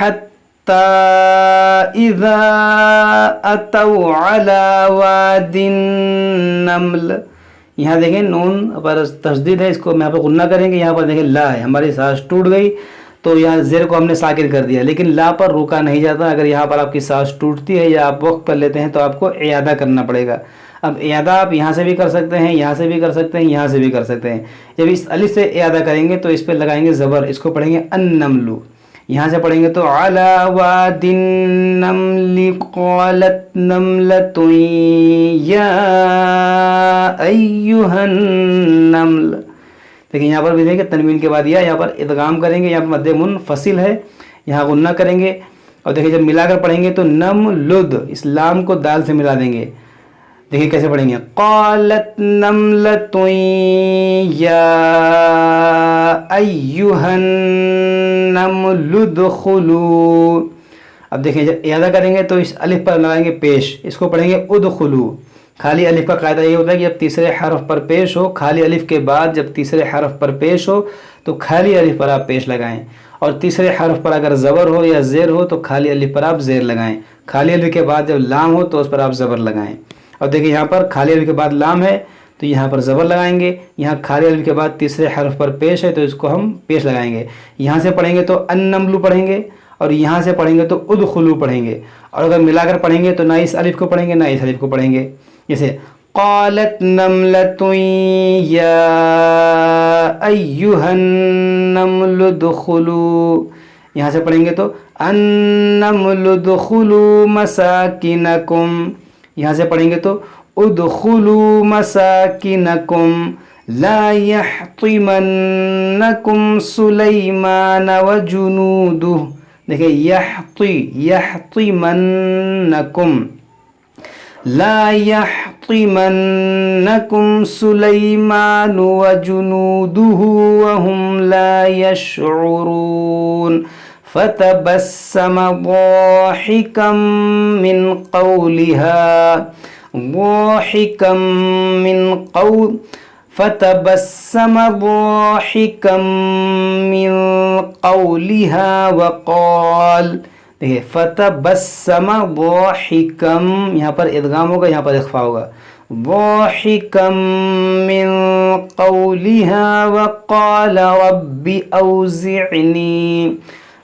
حتی اذا اتوا علی واد النمل. یہاں دیکھیں نون پر تشدید ہے، اس کو میں یہاں پر غنہ کریں گے. یہاں پر دیکھیں لا ہے، ہماری سانس ٹوٹ گئی تو یہاں زیر کو ہم نے ساکن کر دیا، لیکن لا پر روکا نہیں جاتا. اگر یہاں پر آپ کی سانس ٹوٹتی ہے یا آپ وقف کر لیتے ہیں تو آپ کو اعادہ کرنا پڑے گا. اب اعادہ آپ یہاں سے بھی کر سکتے ہیں، یہاں سے بھی کر سکتے ہیں، یہاں سے بھی کر سکتے ہیں. جب اس الف سے اعادہ کریں گے تو اس پہ لگائیں گے زبر، اس کو پڑھیں گے النمل. یہاں سے پڑھیں گے تو علی واد النمل قالت نملۃ یا ایھا النمل. لیکن یہاں پر بھی دیکھیں تنوین کے بعد یہاں پر ادغام کریں گے، یہاں پر مد منفصل ہے، یہاں غنہ کریں گے. اور دیکھیں جب ملا کر پڑھیں گے تو نملد، اس لام کو دال سے ملا دیں گے. دیکھیں کیسے پڑھیں گے، قالت نملۃ یا ایھا النمل ادخلوا. اب دیکھیں جب اعادہ کریں گے تو اس الف پر لگائیں گے پیش، اس کو پڑھیں گے ادخلوا. خالی الف کا قاعدہ یہ ہوتا ہے کہ جب تیسرے حرف پر پیش ہو، خالی الف کے بعد جب تیسرے حرف پر پیش ہو تو خالی الف پر آپ پیش لگائیں، اور تیسرے حرف پر اگر زبر ہو یا زیر ہو تو خالی الف پر آپ زیر لگائیں. خالی الف کے بعد جب لام ہو تو اس پر آپ زبر لگائیں. اور دیکھیں یہاں پر خالی الف کے بعد لام ہے تو یہاں پر زبر لگائیں گے. یہاں خالی الف کے بعد تیسرے حرف پر پیش ہے تو اس کو ہم پیش لگائیں گے. یہاں سے پڑھیں گے تو النمل پڑھیں گے، اور یہاں سے پڑھیں گے تو ادخلوا پڑھیں گے. اور اگر ملا کر پڑھیں گے تو نہ اس الف کو پڑھیں گے نہ اس الف کو پڑھیں گے. جیسے قالت نملۃ یا ایھا النمل ادخلوا. یہاں سے پڑھیں گے تو النمل ادخلوا مساکنکم. یہاں سے پڑھیں گے تو ادخلوا مساکنکم لا یحطمنکم سلیمان وجنودہ. دیکھیں یحطمنکم لا يحطمنكم سليمان وجنوده وهم لا يشعرون. فتبسم ضاحكا من قولها فتبسم ضاحكا من قولها وقال. دیکھیے فتبسم ضاحکم، یہاں پر ادغام ہوگا، یہاں پر اخفا ہوگا. ضاحکا من قولها وقال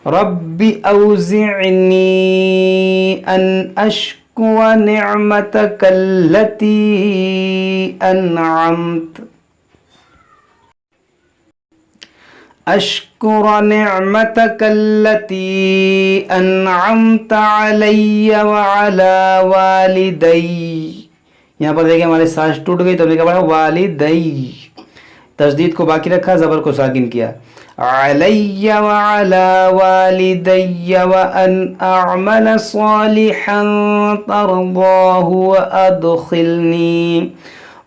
رب اوزعنی ان اشکر نعمتک التي انعمت اشکر نعمتک التي انعمت علی وعلی والدی. یہاں پر دیکھیں ہمارے سانس ٹوٹ گئی تو ہم نے کہا پڑھا والدی، تشدید کو باقی رکھا، زبر کو ساکن کیا. علی وعلی والدی وان اعمل صالحا ترضاہ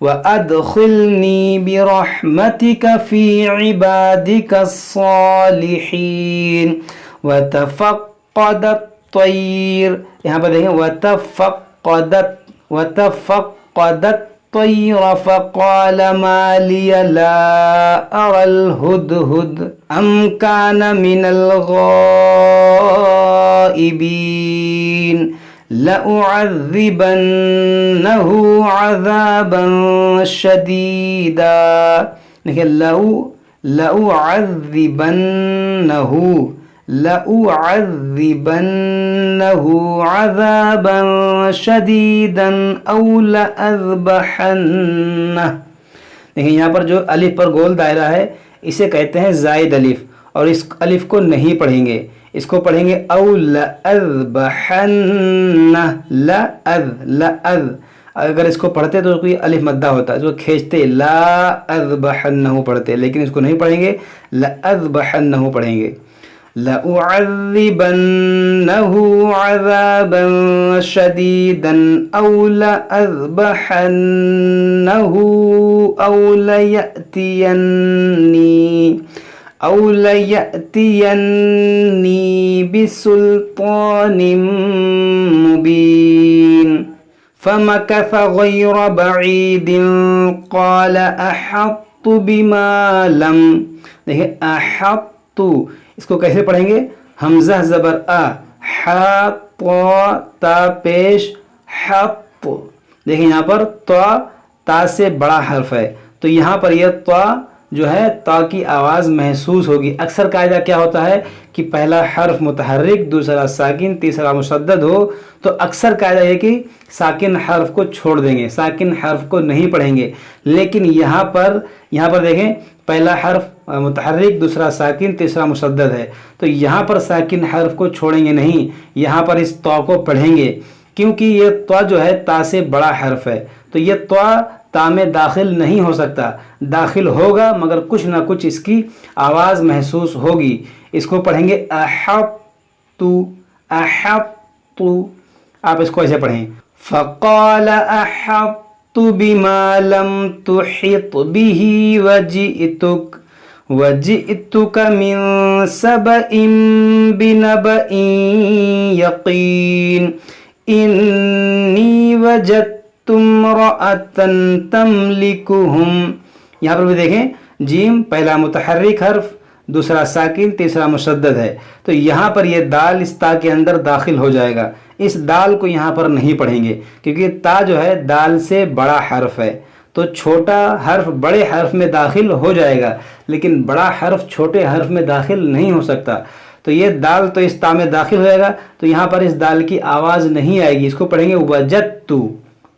وَأَدْخِلْنِي بِرَحْمَتِكَ فِي عِبَادِكَ الصَّالِحِينَ. وَتَفَقَّدَ الطَّيْرَ. یہاں پر دیکھیں وَتَفَقَّدَ الطَّيْرَ فَقَالَ مَا لِيَ لَا أَرَى الْهُدْهُدَ أَمْ كَانَ مِنَ الْغَائِبِينَ. لَأُعَذِّبَنَّهُ عَذَابًا شَدِيدًا. دیکھیں لَأُعَذِّبَنَّهُ عَذَابًا شَدِيدًا أَوْ لَأَذْبَحَنَّهُ. دیکھیں یہاں پر جو الف پر گول دائرہ ہے اسے کہتے ہیں زائد الف، اور اس الف کو نہیں پڑھیں گے، اس کو پڑھیں گے او لأذبحنہ. لأذ اگر اس کو پڑھتے تو کوئی الف مدہ ہوتا ہے، اس کو کھینچتے لا اذبحنہ پڑھتے، لیکن اس کو نہیں پڑھیں گے، لأذبحنہ پڑھیں گے. لأعذبنہ عذابا شدیدا او لأذبحنہ او لَيَأْتِيَنِّي بِسُلْطَانٍ مُبِينٍ. فَمَكَثَ غَيْرَ بَعِيدٍ قَالَ أَحَطْتُ بِمَا لَمْ. دیکھیں احط، اس کو کیسے پڑھیں گے؟ حمزہ زبر ح تا پیش حق. دیکھیں یہاں پر تا سے بڑا حرف ہے تو یہاں پر یہ تا جو ہے تا کی آواز محسوس ہوگی. اکثر قاعدہ کیا ہوتا ہے کہ پہلا حرف متحرک، دوسرا ساکن، تیسرا مشدد ہو تو اکثر قاعدہ یہ کہ ساکن حرف کو چھوڑ دیں گے، ساکن حرف کو نہیں پڑھیں گے. لیکن یہاں پر دیکھیں پہلا حرف متحرک، دوسرا ساکن، تیسرا مشدد ہے تو یہاں پر ساکن حرف کو چھوڑیں گے نہیں، یہاں پر اس تا کو پڑھیں گے کیونکہ یہ تا جو ہے تا سے بڑا حرف ہے تو یہ تا میں داخل نہیں ہو سکتا. داخل ہوگا مگر کچھ نہ کچھ اس کی آواز محسوس ہوگی. اس کو پڑھیں گے احطو احطو. آپ اس کو ایسے پڑھیں فقال احطت بما لم تحط به وجئتك من سبأ بنبأ يقين انی وجدت امرأة تملکهم. یہاں پر بھی دیکھیں جیم پہلا متحرک حرف، دوسرا ساکن، تیسرا مشدد ہے تو یہاں پر یہ دال اس تا کے اندر داخل ہو جائے گا. اس دال کو یہاں پر نہیں پڑھیں گے کیونکہ تا جو ہے دال سے بڑا حرف ہے تو چھوٹا حرف بڑے حرف میں داخل ہو جائے گا لیکن بڑا حرف چھوٹے حرف میں داخل نہیں ہو سکتا. تو یہ دال تو اس تا میں داخل ہو جائے گا تو یہاں پر اس دال کی آواز نہیں آئے گی. اس کو پڑھیں گے وجدتو.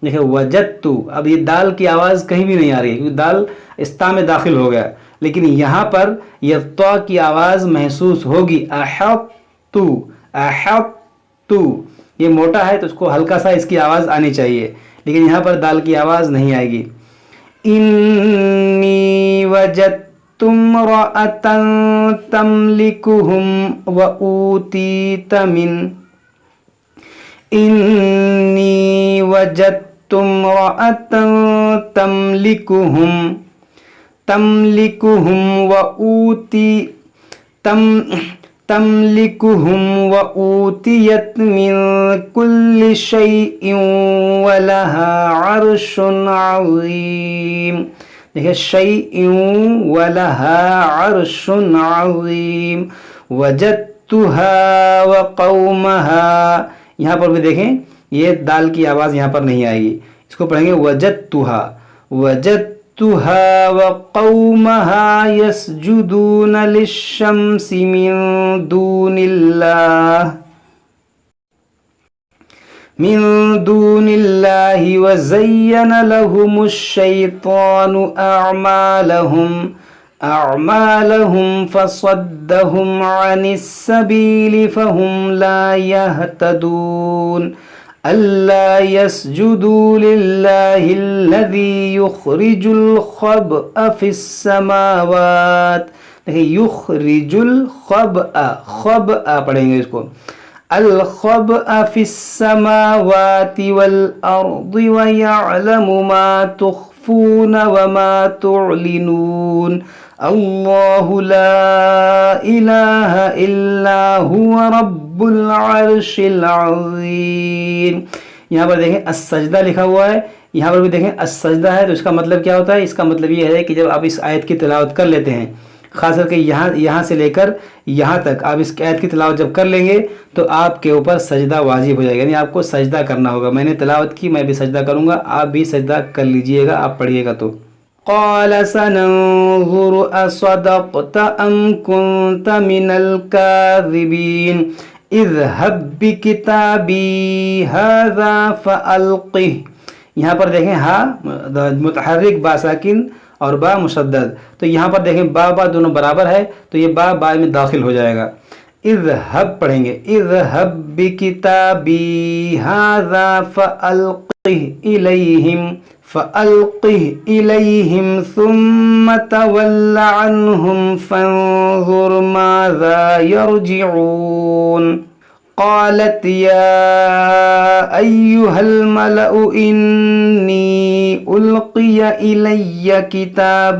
دیکھیں وجدتو، اب یہ دال کی آواز کہیں بھی نہیں آ رہی ہے کیونکہ دال اس تا میں داخل ہو گیا لیکن یہاں پر یہ تا کی آواز محسوس ہوگی. احطتو احطتو، یہ موٹا ہے تو اس کو ہلکا سا اس کی آواز آنی چاہیے لیکن یہاں پر دال کی آواز نہیں آئے گی. انی وجدت امرأة تملکهم وأوتیت من انی وجدت امرأة تملکهم وأوتیت من کل شیء ولها عرش عظیم. دیکھیں شیء ولها عرش عظیم وجدتها وقومها. یہاں پر بھی دیکھیں یہ دال کی آواز یہاں پر نہیں آئے گی. اس کو پڑھیں گے وجدتها وقومها يسجدون للشمس من دون الله وزين لهم الشيطان أعمالهم فصدهم عن السبيل فهم لا يهتدون. ألا يسجدوا لله الذي يخرج الخبأ في السماوات. يخرج خبأ پڑھیں گے اس کو الخبأ في السماوات والأرض ويعلم ما تخفون وما تعلنون. اللہ لا الہ الا هو رب العرش العظیم. یہاں پر دیکھیں السجدہ لکھا ہوا ہے، یہاں پر بھی دیکھیں السجدہ ہے تو اس کا مطلب کیا ہوتا ہے؟ اس کا مطلب یہ ہے کہ جب آپ اس آیت کی تلاوت کر لیتے ہیں، خاص کر کے یہاں سے لے کر یہاں تک آپ اس آیت کی تلاوت جب کر لیں گے تو آپ کے اوپر سجدہ واجب ہو جائے گا، یعنی آپ کو سجدہ کرنا ہوگا. میں نے تلاوت کی، میں بھی سجدہ کروں گا، آپ بھی سجدہ کر لیجئے گا آپ پڑھیے گا تو. قال سننظر اصدقت ام كنت من الكاذبين اذهب بكتابي هذا فألقه. یہاں پر دیکھیں ہا متحرک با ساکن اور با مشدد تو یہاں پر دیکھیں با دونوں برابر ہے تو یہ با میں داخل ہو جائے گا. اذهب پڑھیں گے اذهب بكتابي هذا فألقه إليهم ثم تول عنهم فانظر ماذا يرجعون. قالت يا أيها الملأ إني ألقي إلي كتاب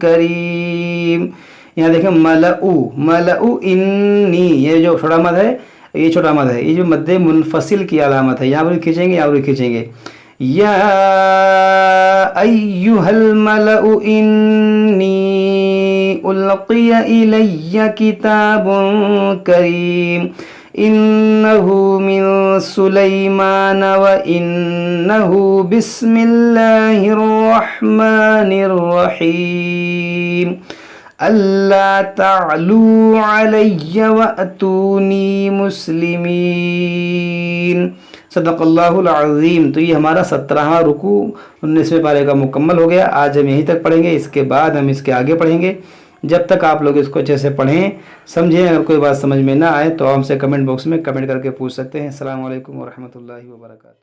كريم. یہاں دیکھیں ملأ انی، یہ جو چھوٹا مد ہے یہ چھوٹا مد ہے، یہ جو مد منفصل کی علامت ہے، یہاں پر کھینچیں گے یہاں پر کھینچیں گے. یا ایھا الملأ انی القی الی کتاب کریم انہ من سلیمان وانہ بسم اللہ الرحمن الرحیم اللہ تعلوا علی واتونی مسلمین۔ صدق اللہ العظیم۔ تو یہ ہمارا 17واں رکوع 19ویں پارے کا مکمل ہو گیا۔ آج ہم یہیں تک پڑھیں گے، اس کے بعد ہم اس کے آگے پڑھیں گے۔ جب تک آپ لوگ اس کو اچھے سے پڑھیں سمجھیں، اگر کوئی بات سمجھ میں نہ آئے تو ہم سے کمنٹ باکس میں کمنٹ کر کے پوچھ سکتے ہیں۔ السلام علیکم ورحمۃ اللہ وبرکاتہ۔